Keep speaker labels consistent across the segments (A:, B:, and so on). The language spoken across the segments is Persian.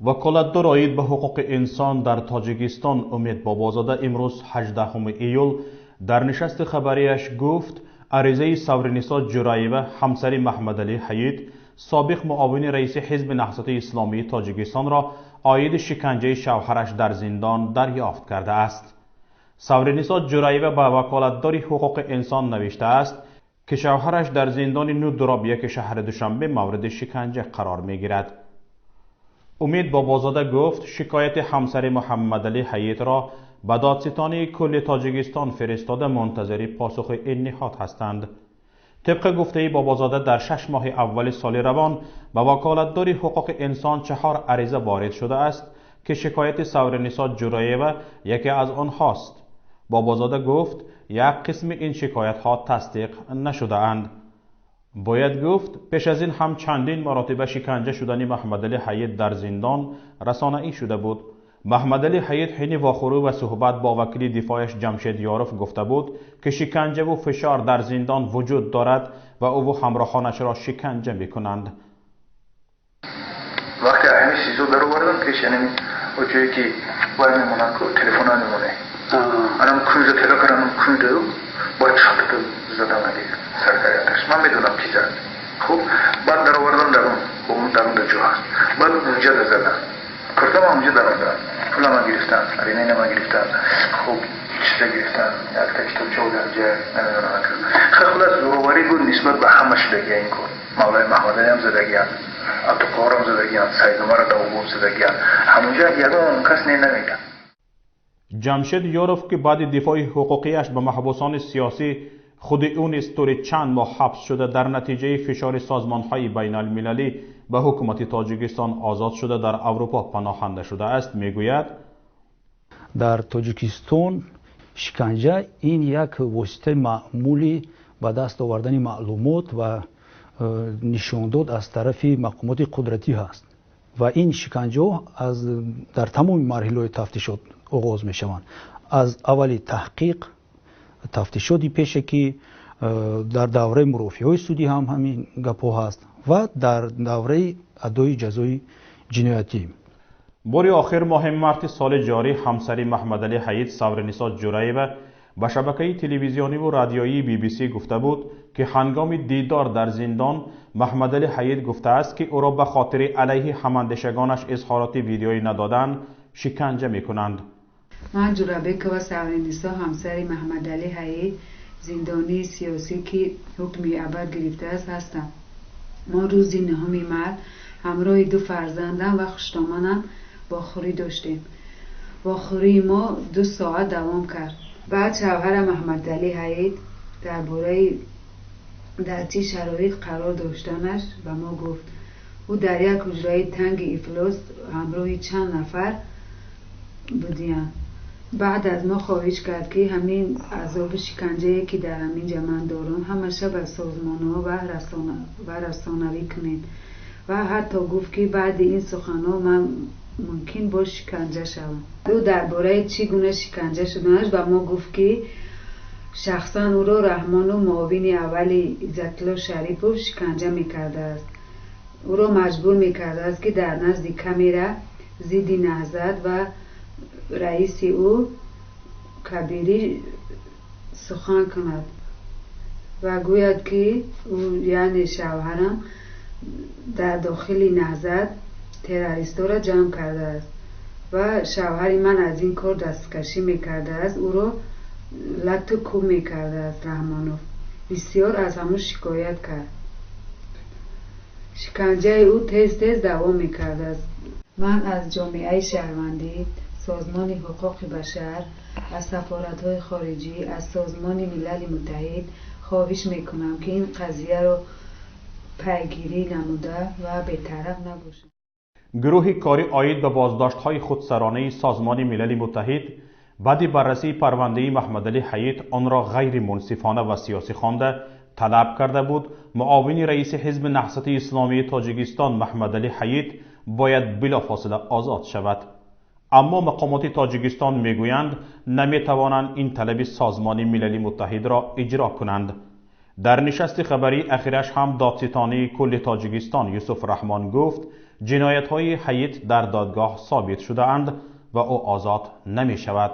A: وکالتدار آید به حقوق انسان در تاجیکستان امید بابازاده امروز 18 ایول در نشست خبریش گفت عریضه سورنیسا جرایوه همسر محمد علی حید سابق معاون رئیس حزب نهضت اسلامی تاجیکستان را عاید شکنجه شوهرش در زندان دریافت کرده است. سورنیسا جرایوه به وکالتدار حقوق انسان نوشته است که شوهرش در زندان نودرابیه که شهر دوشنبه مورد شکنجه قرار می گیرد. امید بابازاده گفت شکایت همسر محمد علی حید را به دادستانی کل تاجیکستان فرستاده منتظر پاسخ این نهاد هستند. طبق گفته بابازاده در 6 ماه اول سال روان به وکالتدار حقوق انسان 4 عریضه وارد شده است که شکایت سورنیسا جرایوه یکی از آنهاست. بابازاده گفت یک قسم این شکایت ها تصدیق نشده اند. باید گفت پیش از این هم چندین مراتب شکنجه شدن محمد علی حید در زندان رسانه‌ای شده بود. محمد علی حید حین واخوری و صحبت با وکیل دفاعش جمشید یاروف گفته بود که شکنجه و فشار در زندان وجود دارد و او و همراهانش را شکنجه می‌کنند.
B: وقتی همین چیزو در آوردم پیش یعنی اونجایی که باید میمونن که تلفن نمیمونه. منم کنج تلفنم کنج رو باید شاتو زدم علی سرکاریاتش. من میدونم کی زد. خب بعد در آوردم در اون جا هست. بعد اونجا زدم. کردم اونجا در آوردم. پولم گرفتن. رینه ما گرفتن. خب چیزا گرفتن. یک تا کتابچه و درجه نمیدونم که. خیلی خلاص زورواری بود نسبت به همه شدگی این کار. مولای محمد علی هم زدگیان. عبدالقهار هم زدگیان. سید عمر داوود زدگیان. همونجا یگان کس نمیگن.
A: جمشید یاروف که بعد دفاع حقوقیش به محبوسان سیاسی خود اون استوری چند ماه حبس شده در نتیجه فشار سازمان‌های بین المللی به حکومت تاجیکستان آزاد شده در اروپا پناهنده شده است میگوید
C: در تاجیکستان شکنجه این یک واسطه معمولی به دست آوردن معلومات و نشان داد از طرف مقامات قدرتی هست و این شکنجه در تمام مراحل تفتیشات آغاز می شوند. از اولی تحقیق تفتیشاتی پیشه که در دوره مرافعه سودی هم همین گپا هست و در دوره ادای جزای جنایتی.
A: باری آخر ماه مارس سال جاری همسر محمد علی حید سورنیسا جرایوه به شبکه تلویزیونی و رادیویی BBC گفته بود که هنگام دیدار در زندان محمد علی حید گفته است که او را به خاطر علیه هماندیشگانش اظهارات ویدیویی ندادن شکنجه میکنند.
D: من جورابک و سورنیسا همسر محمد علی حید زندانی سیاسی که حکم ابد گرفته است هستم. ما روزی 9 مارس همراه 2 فرزندم و خوشتامانم واخوری داشتیم. واخوری ما 2 ساعت دوام کرد. بعد شوهر محمد علی حید درباره در چه شرایط قرار داشتنش به ما گفت. او در یک حجره تنگ افلاس همراه چند نفر بودیم. بعد از ما خواهش کرد که همین عذاب شکنجه که در همین جمع دارم همشه به سازمان‌ها و رسانه‌ای کنید و حتی گفت که بعد این سخن‌ها من ممکن با شکنجه شوم. او درباره چگونه شکنجه شدنش به ما گفت که شخصا او را رحمان و معاون اول عزت‌الله شریفوف شکنجه می‌کرده است. او را مجبور می‌کرده است که در نزد کامیرا ضد نهضت و رئیس او کبیری سخن کند و گوید که او یعنی شوهرم در داخل نهضت تروریستا را جمع کرده است و شوهر من از این کار دستکشی میکرده است. او را لط و کوب میکرده است. رحمانوف بسیار از همون شکایت کرد. شکنجه او تیز دوام میکرده است. من از جامعه شهروندی، سازمان حقوق بشر، از سفارت‌های خارجی، از سازمان ملل متحد خواهش میکنم که این قضیه را پیگیری نموده و بی‌طرف نباشه.
A: گروه کاری عاید به بازداشت‌های خودسرانه سازمان ملل متحد بعد بررسی پرونده محمد علی حید آن را غیر منصفانه و سیاسی خوانده طلب کرده بود معاون رئیس حزب نهضت اسلامی تاجیکستان محمد علی حید باید بلافاصله آزاد شود. اما مقامات تاجیکستان میگویند نمیتوانند این طلب سازمان ملل متحد را اجرا کنند. در نشست خبری اخیرش هم دادستانی کل تاجیکستان یوسف رحمان گفت جنایت‌های حیات در دادگاه ثابت شده‌اند و او آزاد نمی شود.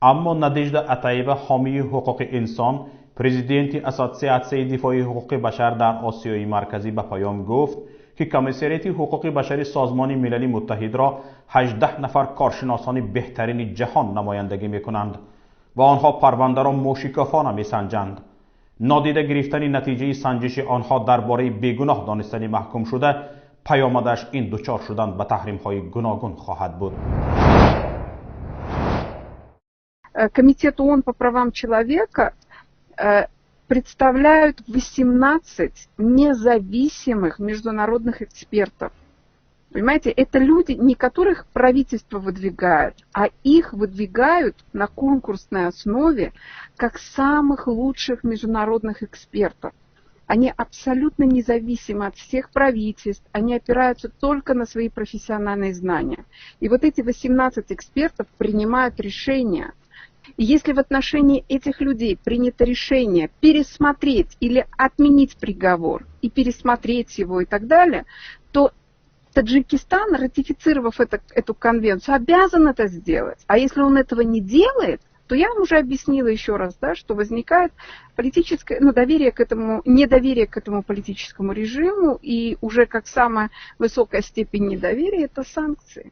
A: اما نادیجده عطیبه، حامی حقوق انسان، پرزیدنت اسوسیاسیون دفاع حقوق بشر در آسیای مرکزی به پیام گفت که کمیسریت حقوق بشری سازمان ملل متحد را 18 نفر کارشناسان بهترین جهان نمایندگی می کنند و آنها پرونده را موشکافانه می سنجند. نادیده گرفتن نتیجه سنجش آنها درباره بیگناه دانستن محکوم شده پیامدش این دچار شدن به تحریم های گوناگون خواهد بود.
E: Комитет ООН по правам человека представляют 18 независимых международных экспертов. Понимаете, это люди, не которых правительство выдвигает, а их выдвигают на конкурсной основе как самых лучших международных экспертов. Они абсолютно независимы от всех правительств, они опираются только на свои профессиональные знания. И вот эти 18 экспертов принимают решения. И если в отношении этих людей принято решение пересмотреть или отменить приговор и пересмотреть его и так далее, то Таджикистан, ратифицировав эту конвенцию, обязан это сделать. А если он этого не делает, то я вам уже объяснила еще раз, да, что возникает политическое, недоверие к этому политическому режиму, и уже как самая высокая степень недоверия – это санкции.